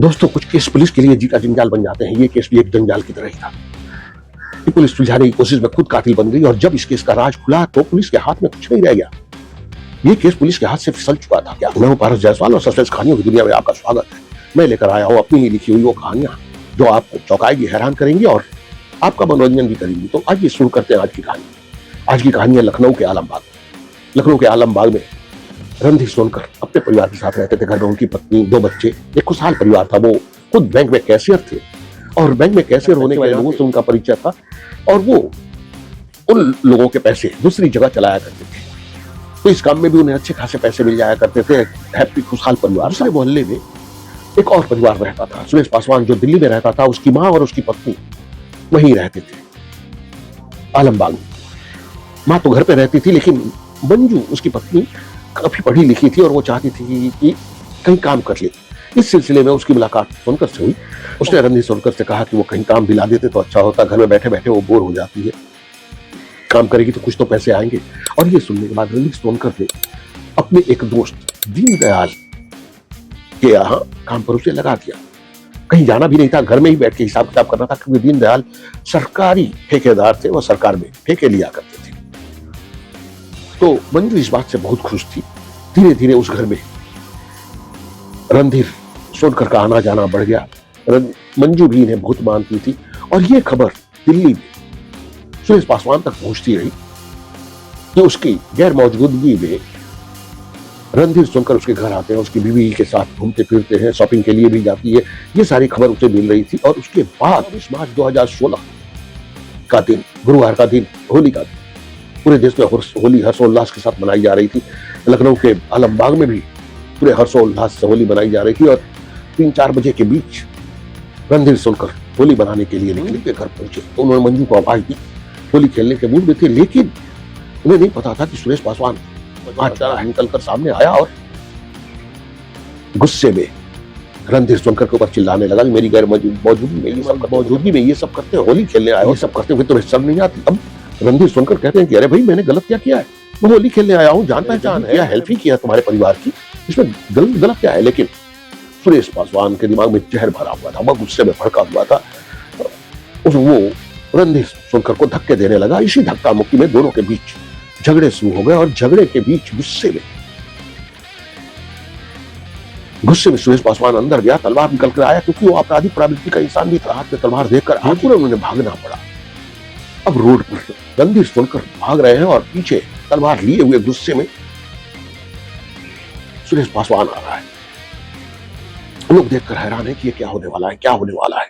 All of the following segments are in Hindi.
दोस्तों, कुछ केस पुलिस के लिए जी का जंजाल बन जाते हैं। ये केस भी एक जंजाल की तरह ही था। कि पुलिस सुलझाने की कोशिश में खुद कातिल बन गई और जब इस केस का राज खुला तो पुलिस के हाथ में कुछ नहीं रह गया। ये केस पुलिस के हाथ से फिसल चुका था। क्या मैं हूं पारस जायसवाल और सस्पेंस कहानियों की दुनिया में आपका स्वागत है। मैं लेकर आया हूं अपनी ही लिखी हुई वो कहानियां जो आपको चौंकाएगी, हैरान करेंगी और आपका मनोरंजन भी करेंगी। तो आइए शुरू करते हैं आज की कहानी। आज की कहानी है लखनऊ के आलमबाग। लखनऊ के आलमबाग में रणधीर सोनकर अपने परिवार के साथ रहते थे। घर में उनकी पत्नी, 2 बच्चे, एक खुशहाल परिवार था। वो खुद बैंक में कैशियर थे और बैंक में कैशियर होने के लोगों से उनका परिचय था और वो उन लोगों के पैसे दूसरी जगह चलाया करते थे। तो इस काम में भी उन्हें अच्छे खासे पैसे मिल जाया करते थे। हैप्पी खुशहाल परिवार। दूसरे मोहल्ले में एक और परिवार रहता था, सुरेश पासवान, जो दिल्ली में रहता था। उसकी माँ और उसकी पत्नी वहीं रहते थे, आलमबाग में। माँ तो घर पे रहती थी लेकिन मंजू, उसकी पत्नी, काफी पढ़ी लिखी थी और वो चाहती थी कि कहीं काम कर ले। इस सिलसिले में उसकी मुलाकात सोनकर से हुई। उसने रणधीर सोनकर से कहा कि वो कहीं काम दिला देते तो अच्छा होता। घर में बैठे बैठे वो बोर हो जाती है, काम करेगी तो कुछ तो पैसे आएंगे। और ये सुनने के बाद रणधीर सोनकर ने अपने एक दोस्त दीनदयाल के यहाँ काम पर उसे लगा दिया। कहीं जाना भी नहीं था, घर में ही बैठ के हिसाब किताब करना था, क्योंकि दीनदयाल सरकारी ठेकेदार थे। वो सरकार में ठेके लिया करते थे। तो मंजू इस बात से बहुत खुश थी। धीरे धीरे उस घर में रणधीर सोनकर का आना जाना बढ़ गया। मंजू भी इन्हें बहुत मानती थी और ये खबर दिल्ली में सुरेश पासवान तक पहुंचती रही कि उसकी गैर मौजूदगी में रणधीर सोनकर उसके घर आते हैं, उसकी बीवी के साथ घूमते फिरते हैं, शॉपिंग के लिए भी जाती है। ये सारी खबर उसे मिल रही थी। और उसके बाद 20 मार्च 2016 का दिन, गुरुवार का दिन, होली का दिन, पूरे देश में होली हर्षोल्लास के साथ मनाई जा रही थी। लखनऊ के आलमबाग में भी पूरे हर्षोल्लास से होली मनाई जा रही थी। और 3-4 बजे के बीच रणधीर सोनकर होली बनाने के लिए निकले के घर पहुंचे तो उन्होंने मंजू को आवाज दी। होली खेलने के मूड में थे लेकिन उन्हें नहीं पता था कि सुरेश पासवान निकल कर सामने आया और गुस्से में रणधीर सोनकर के ऊपर चिल्लाने लगा कि मेरी गैर मौजूदगी में ये सब करते हैं, होली खेलने आए, ये सब करते हुए तुम्हें शर्म नहीं आती। अब रणधीर सोनकर कहते हैं कि अरे भाई, मैंने गलत क्या किया है? मैं होली खेलने आया हूँ, जान पहचान है, हेल्प ही किया तुम्हारे परिवार की, इसमें गलत क्या है? लेकिन सुरेश पासवान के दिमाग में जहर भरा हुआ था, वह गुस्से में भड़का हुआ था। वो रणधीर सोनकर को धक्के देने लगा। इसी धक्का मुक्की में दोनों के बीच झगड़े शुरू हो गए और झगड़े के बीच गुस्से में सुरेश पासवान अंदर गया, तलवार निकल कर आया, क्योंकि वो आपराधिक प्रवृत्ति का इंसान भी था। हाथ में तलवार देखकर आखिर उन्हें भागना पड़ा। अब रोड पर रणधीर सोनकर भाग रहे हैं और पीछे तलवार लिए हुए गुस्से में सुरेश पासवान आ रहा है। लोग देखकर हैरान है कि ये क्या होने वाला है, क्या होने वाला है।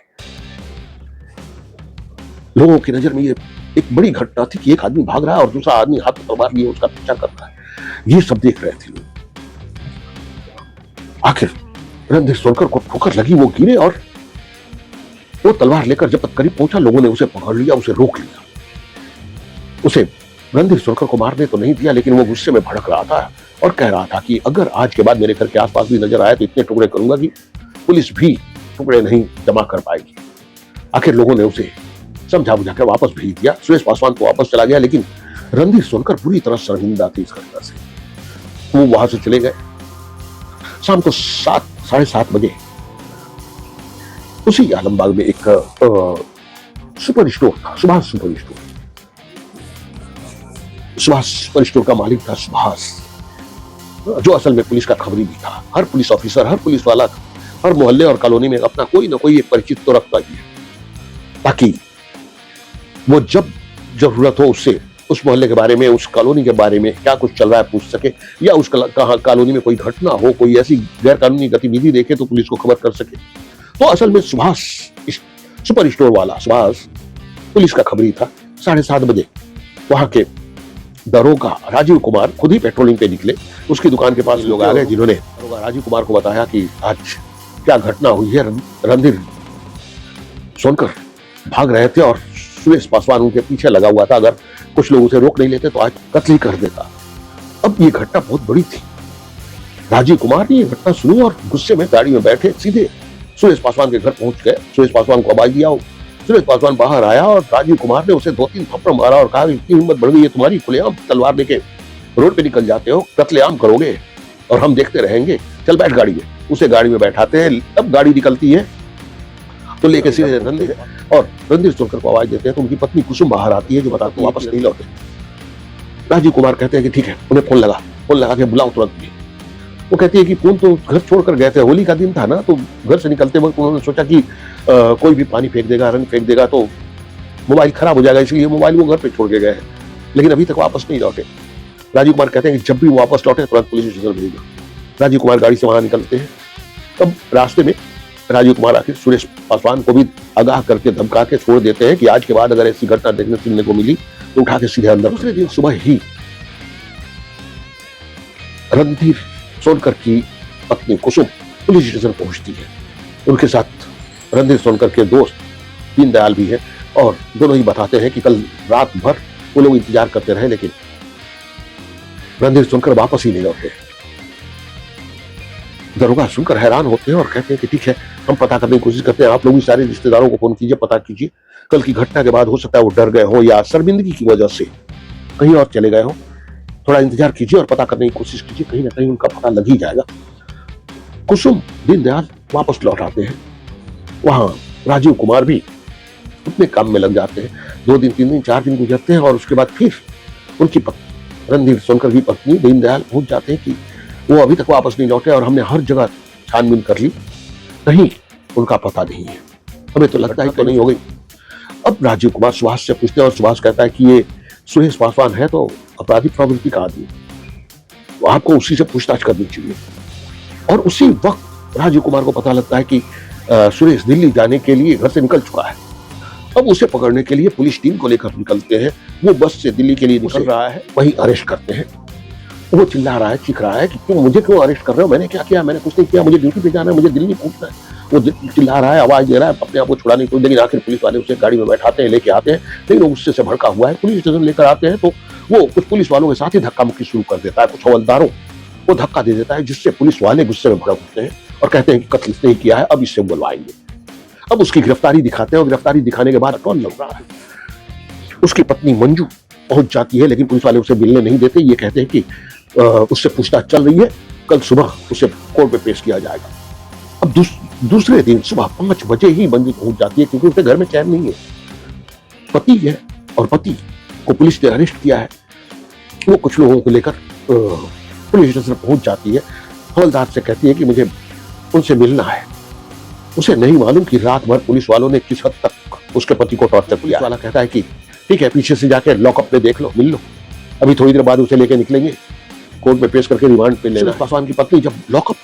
लोगों की नजर में ये एक बड़ी घटना थी कि एक आदमी भाग रहा है और दूसरा आदमी हाथ में तलवार लिए उसका पीछा कर रहा है। ये सब देख रहे थे लोग। आखिर रणधीर सोनकर को ठोकर लगी, वो गिरे और वो तलवार लेकर जब तक करीब पहुंचा, लोगों ने उसे पकड़ लिया, उसे रोक लिया। उसे रणधीर सोनकर को मारने तो नहीं दिया, लेकिन वो गुस्से में भड़क रहा था और कह रहा था कि अगर आज के बाद मेरे घर के आसपास भी नजर आए तो इतने टुकड़े करूंगा कि पुलिस भी टुकड़े नहीं जमा कर पाएगी। आखिर लोगों ने उसे समझा बुझा कर वापस भेज दिया। सुरेश पासवान तो वापस चला गया, लेकिन रणधीर सोनकर बुरी तरह शर्मिंदा थी इस घटना से। वो वहां से चले गए। शाम को 7-7:30 बजे उसी आलमबाग में एक सुपर स्टोर था, Subhash super store. Subhash super store का मालिक था सुभाष, जो असल में पुलिस का खबरी भी था। हर पुलिस ऑफिसर, हर पुलिस वाला हर मोहल्ले और कॉलोनी में अपना कोई ना कोई एक परिचित तो रखता ही है, ताकि वो जब जरूरत हो उससे उस मोहल्ले के बारे में, उस कॉलोनी के बारे में क्या कुछ चल रहा है पूछ सके, या उस कॉलोनी में कोई घटना हो, कोई ऐसी गैर कानूनी गतिविधि देखे तो पुलिस को खबर कर सके। तो असल में सुभाष सुपर स्टोर वाला सुभाष पुलिस का खबरी था। 7:30 बजे वहां के दरोगा राजीव कुमार खुद ही पेट्रोलिंग पे निकले। उसकी दुकान के पास लोग आ गए जिन्होंने राजीव कुमार को बताया कि आज क्या घटना हुई है। रणधीर सोनकर भाग रहे थे और सुरेश पासवान उनके पीछे लगा हुआ था। अगर कुछ लोग उसे रोक नहीं लेते तो आज कत्ल ही कर देता। अब ये घटना बहुत बड़ी थी। राजीव कुमार ने ये घटना सुनी और गुस्से में गाड़ी में बैठे सीधे सुरेश पासवान के घर पहुंच गए। सुरेश पासवान को आवाज दिया। सुरेश पासवान बाहर आया और राजीव कुमार ने उसे 2-3 थप्पड़ मारा और कहा, इतनी हिम्मत बढ़ गई है तुम्हारी, खुलेआम तलवार लेके रोड पे निकल जाते हो, कत्लेआम करोगे। और हम देखते रहेंगे, चल बैठ गाड़ी में। उसे गाड़ी में बैठाते हैं। अब गाड़ी निकलती है तो लेके सीधे रणधीर और रणधीर सोनकर को आवाज देते हैं तो उनकी पत्नी कुसुम बाहर आती है जो बताती है वापस नहीं लौटे। राजीव कुमार कहते हैं कि ठीक है, उन्हें फोन लगा के बुलाओ तुरंत भी। वो कहती है कि फोन तो घर छोड़कर गए थे, होली का दिन था ना, तो घर से निकलते वक्त उन्होंने सोचा कि कोई भी पानी फेंक देगा, रंग फेंक देगा तो मोबाइल खराब हो जाएगा, इसलिए मोबाइल वो घर पे छोड़ के गए हैं, लेकिन अभी तक वापस नहीं लौटे। राजीव कुमार कहते हैं कि जब भी वो वापस लौटे तुरंत पुलिस स्टेशन भेजना। राजीव कुमार गाड़ी से वहां निकलते हैं। तब रास्ते में राजीव कुमार आखिर सुरेश पासवान को भी आगाह करके धमका के छोड़ देते हैं कि आज के बाद अगर ऐसी घटना देखने सुनने को मिली तो उठा के सीधे अंदर। दूसरे दिन सुबह ही रणधीर सोनकर की पत्नी कुसुम पुलिस स्टेशन पहुंचती है। उनके साथ रणधीर सोनकर के दोस्त दीनदयाल भी है और दोनों ही बताते हैं कि कल रात भर वो लोग इंतजार करते रहे लेकिन रणधीर सोनकर वापस ही नहीं लौटे। दरोगा सुनकर हैरान होते हैं और कहते हैं कि ठीक है, हम पता करने की कोशिश करते हैं, आप लोग भी सारे रिश्तेदारों को फोन कीजिए, पता कीजिए, कल की घटना के बाद हो सकता है वो डर गए हो या शर्मिंदगी की वजह से कहीं और चले गए हो, थोड़ा इंतजार कीजिए और पता करने की कोशिश कीजिए, कहीं ना कहीं उनका पता लग ही जाएगा। कुसुम दीनदयाल वापस लौट आते हैं। वहां राजीव कुमार भी अपने काम में लग जाते हैं। 2 दिन 3 दिन 4 दिन गुजरते हैं और उसके बाद फिर उनकी पत्नी रणधीर सोनकर की पत्नी दीनदयाल पहुंच जाते हैं कि वो अभी तक वापस नहीं लौटे और हमने हर जगह छानबीन कर ली, कहीं उनका पता नहीं है, हमें तो लगता ही तो नहीं हो गई। अब राजीव कुमार सुभाष से पूछते हैं और सुभाष कहता है कि ये सुरेश पासवान है तो अपराधी प्रवृत्ति का आदमी, तो आपको उसी से पूछताछ करनी चाहिए। और उसी वक्त राजीव कुमार को पता लगता है कि सुरेश दिल्ली जाने के लिए घर से निकल चुका है। अब उसे पकड़ने के लिए पुलिस टीम को लेकर निकलते हैं। वो बस से दिल्ली के लिए निकल रहा है, वहीं अरेस्ट करते हैं। वो चिल्ला रहा है, चीख रहा है कि तुम मुझे क्यों अरेस्ट कर रहे हो, मैंने क्या किया, मैंने कुछ नहीं किया, मुझे ड्यूटी पे जाना है, मुझे दिल्ली पहुंचना है। वो चिल्ला रहा है, आवाज दे रहा है, अपने आप को छुड़ाने की, लेकिन आखिर पुलिस वाले उसे गाड़ी में बैठाते हैं, लेके आते हैं। लेकिन वो गुस्से से भड़का हुआ है, पुलिस स्टेशन लेकर आते हैं तो वो कुछ पुलिस वालों के साथ ही धक्का मुक्की शुरू कर देता है। कुछ हवलदारों को धक्का दे देता है जिससे पुलिस वाले गुस्से में भड़क उठते हैं और कहते हैं कि कत्ल इसने ही किया है, अब इससे बुलवाएंगे। अब उसकी गिरफ्तारी दिखाते हैं और गिरफ्तारी दिखाने के बाद कौन लग रहा है, उसकी पत्नी मंजू पहुंच जाती है, लेकिन पुलिस वाले उसे मिलने नहीं देते। ये कहते हैं कि उससे पूछताछ चल रही है, कल सुबह उसे कोर्ट में पेश किया जाएगा। अब दूसरे दिन सुबह 5 बजे ही मंजू पहुंच जाती है क्योंकि उसके घर में चैन नहीं है। पति है और पति को पुलिस ने अरेस्ट किया है। वो कुछ लोगों को लेकर पुलिस स्टेशन पहुंच जाती है। हवलदार से कहती है कि मुझे उनसे मिलना है। उसे नहीं मालूम कि रात भर पुलिस वालों ने किस हद तक उसके पति को टॉर्चर किया। पुलिस वाला कहता है कि ठीक है, पीछे से जाकर लॉकअप में देख लो, मिल लो, अभी थोड़ी देर बाद उसे लेके निकलेंगे, कोर्ट में पेश करके रिमांड पे लेना। पासवान की पत्नी जब लॉकअप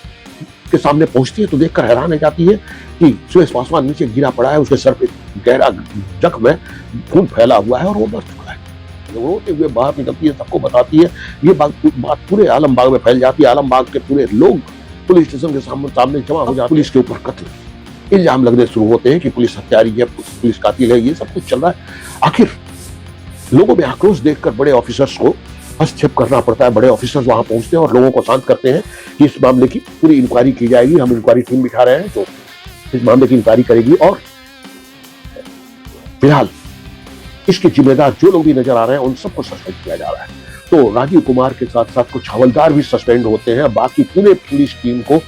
के सामने पहुंचती है तो देखकर हैरान हो जाती है कि सुरेश पासवान नीचे गिरा पड़ा है, उसके सर पे गहरा जख्म है, खून फैला हुआ है और वो मर चुका है। वो रोते हुए बाहर निकलती है, सबको बताती है। ये बात पूरे आलमबाग में फैल जाती है। आलमबाग के पूरे लोग पुलिस स्टेशन के सामने जमा हो जाते। पुलिस के ऊपर कत्ल इल्जाम लगने शुरू होते हैं कि पुलिस हत्यारी है, पुलिस कातिल है, ये सब कुछ चल रहा है। आखिर लोगों में आक्रोश देखकर बड़े ऑफिसर्स को हस्तक्षेप करना पड़ता है। बड़े ऑफिसर्स वहां पहुंचते हैं और लोगों को शांत करते हैं कि इस मामले की पूरी इंक्वायरी की जाएगी, हम इंक्वायरी टीम बिठा रहे हैं जो इस मामले की इंक्वायरी करेगी और फिलहाल इसके जिम्मेदार जो लोग भी नजर आ रहे हैं उन सबको सस्पेंड किया जा रहा है। तो राजीव कुमार के साथ साथ कुछ हवलदार भी सस्पेंड होते हैं। बाकी पूरे पुलिस टीम को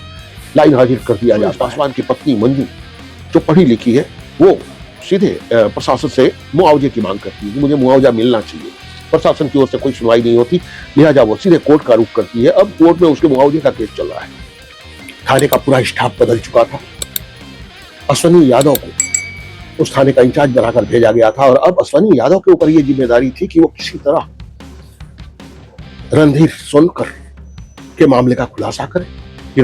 लाइन हाजिर कर दिया जाता है। पासवान की पत्नी मंजू जो पढ़ी लिखी है वो सीधे प्रशासन से मुआवजे की मांग करती है कि मुझे मुआवजा मिलना चाहिए। प्रशासन की ओर से कोई सुनवाई नहीं होती, लिहाजा वो सीधे कोर्ट का रुख करती है। अब कोर्ट में उसके मुआवजे का केस चल रहा है। थाने का पूरा स्टाफ बदल चुका था। अश्वनी यादव को उस थाने का इंचार्ज बनाकर भेजा गया था और अब अश्वनी यादव के ऊपर यह जिम्मेदारी थी कि वो किसी तरह रणधीर सोनकर के मामले का खुलासा करे कि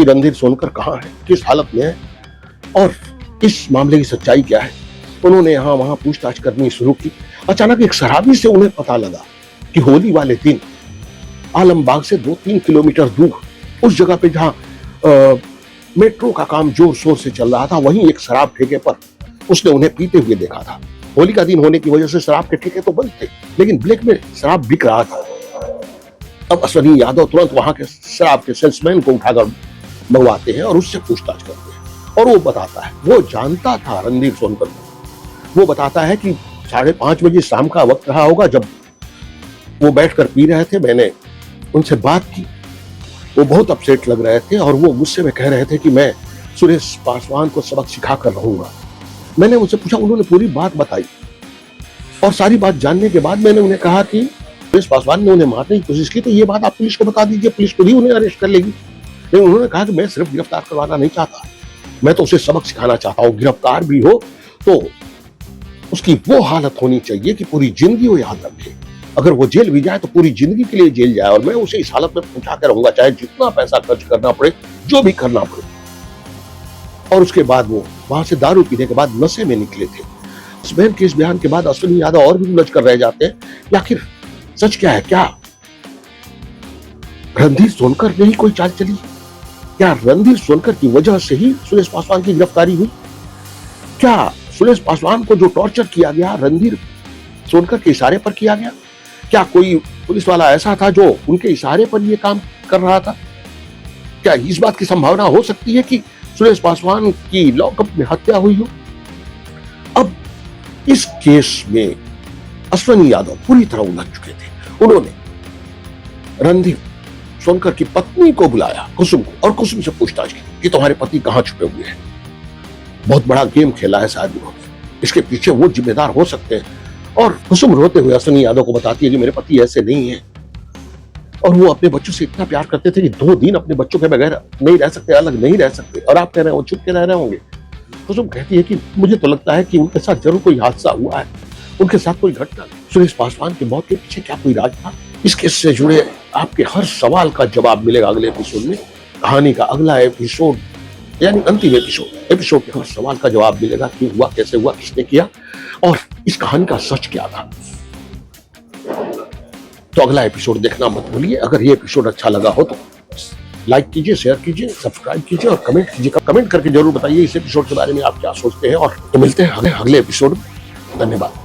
रणधीर सोनकर कहाँ है, किस हालत में है और इस मामले की सच्चाई क्या है। उन्होंने यहाँ वहां पूछताछ करनी शुरू की। अचानक एक शराबी से उन्हें पता लगा कि होली वाले दिन आलमबाग से 2-3 किलोमीटर दूर उस जगह पे जहां मेट्रो का काम जोर शोर से चल रहा था, वहीं एक शराब ठेके पर उसने उन्हें पीते हुए देखा था। होली का दिन होने की वजह से शराब के ठेके तो बंद थे, लेकिन ब्लैक में शराब बिक रहा था। अब अश्वनी यादव तुरंत वहां के शराब के सेल्समैन को उठाकर मंगवाते हैं और उससे पूछताछ करते हैं और वो बताता है, वो जानता था रणधीर सोनकर को। वो बताता है कि 5:30 बजे शाम का वक्त रहा होगा जब वो बैठकर पी रहे थे। मैंने उनसे बात की वो बहुत अपसेट लग रहे थे और वो गुस्से में कह रहे थे कि मैं सुरेश पासवान को सबक सिखा कर रहूंगा। मैंने उनसे पूछा, उन्होंने पूरी बात बताई और सारी बात जानने के बाद मैंने उन्हें कहा कि सुरेश पासवान ने उन्हें मारने की कोशिश की तो ये बात आप पुलिस को बता दीजिए, पुलिस खुद ही उन्हें अरेस्ट कर लेगी। लेकिन उन्होंने कहा कि मैं सिर्फ गिरफ्तार करवाना नहीं चाहता, मैं तो उसे सबक सिखाना चाहता हूँ। गिरफ्तार भी हो तो उसकी वो हालत होनी चाहिए कि पूरी जिंदगी वो याद रखे। अगर वो जेल भी जाए तो पूरी जिंदगी के लिए जेल जाए और मैं उसे इस हालत में पहुंचा कर रहूंगा, चाहे जितना पैसा खर्च करना पड़े, जो भी करना पड़े। और उसके बाद वो वहां से दारू पीने के बाद नशे में निकले थे। इस बहन के इस बयान के बाद अश्विनी यादव और भी उलझ कर रह जाते हैं। आखिर सच क्या है? क्या रणधीर सोनकर ने ही कोई चाल चली? क्या रणधीर सोनकर की वजह से ही सुरेश पासवान की गिरफ्तारी हुई? क्या सुरेश पासवान को जो टॉर्चर किया गया रणधीर सोनकर के इशारे पर किया गया? क्या कोई पुलिस वाला ऐसा था जो उनके इशारे पर यह काम कर रहा था? क्या इस बात की संभावना हो सकती है कि सुरेश पासवान की लॉकअप में हत्या हुई हो? अब इस केस में अश्विनी यादव पूरी तरह उलझ चुके थे। उन्होंने रणधीर सोनकर की पत्नी को बुलाया, कुसुम को, और कुसुम से पूछताछ की कि तुम्हारे पति कहां छुपे हुए हैं। बहुत बड़ा गेम खेला है शायद उन्होंने, इसके पीछे वो जिम्मेदार हो सकते हैं। और कुसुम रोते हुए अश्विनी यादव को बताती है कि मेरे पति ऐसे नहीं है और वो अपने बच्चों से इतना प्यार करते थे कि 2 दिन अपने बच्चों के बगैर नहीं रह सकते, अलग नहीं रह सकते, और आप कह रहे हैं वो छुप के रह रहे होंगे। कुसुम कहती है कि मुझे तो लगता है कि उनके साथ जरूर कोई हादसा हुआ है, उनके साथ कोई घटना। सुरेश पासवान की मौत के पीछे क्या कोई राज था? इस केस से जुड़े आपके हर सवाल का जवाब मिलेगा अगले एपिसोड में। कहानी का अगला एपिसोड यानी अंतिम एपिसोड के हर सवाल का जवाब मिलेगा कि हुआ कैसे हुआ, किसने किया, और इस कहानी का सच क्या था। तो अगला एपिसोड देखना मत भूलिए। अगर ये एपिसोड अच्छा लगा हो तो लाइक कीजिए, शेयर कीजिए, सब्सक्राइब कीजिए और कमेंट कीजिए। कमेंट करके जरूर बताइए इस एपिसोड के बारे में आप क्या सोचते हैं। और तो मिलते हैं अगले एपिसोड में। धन्यवाद।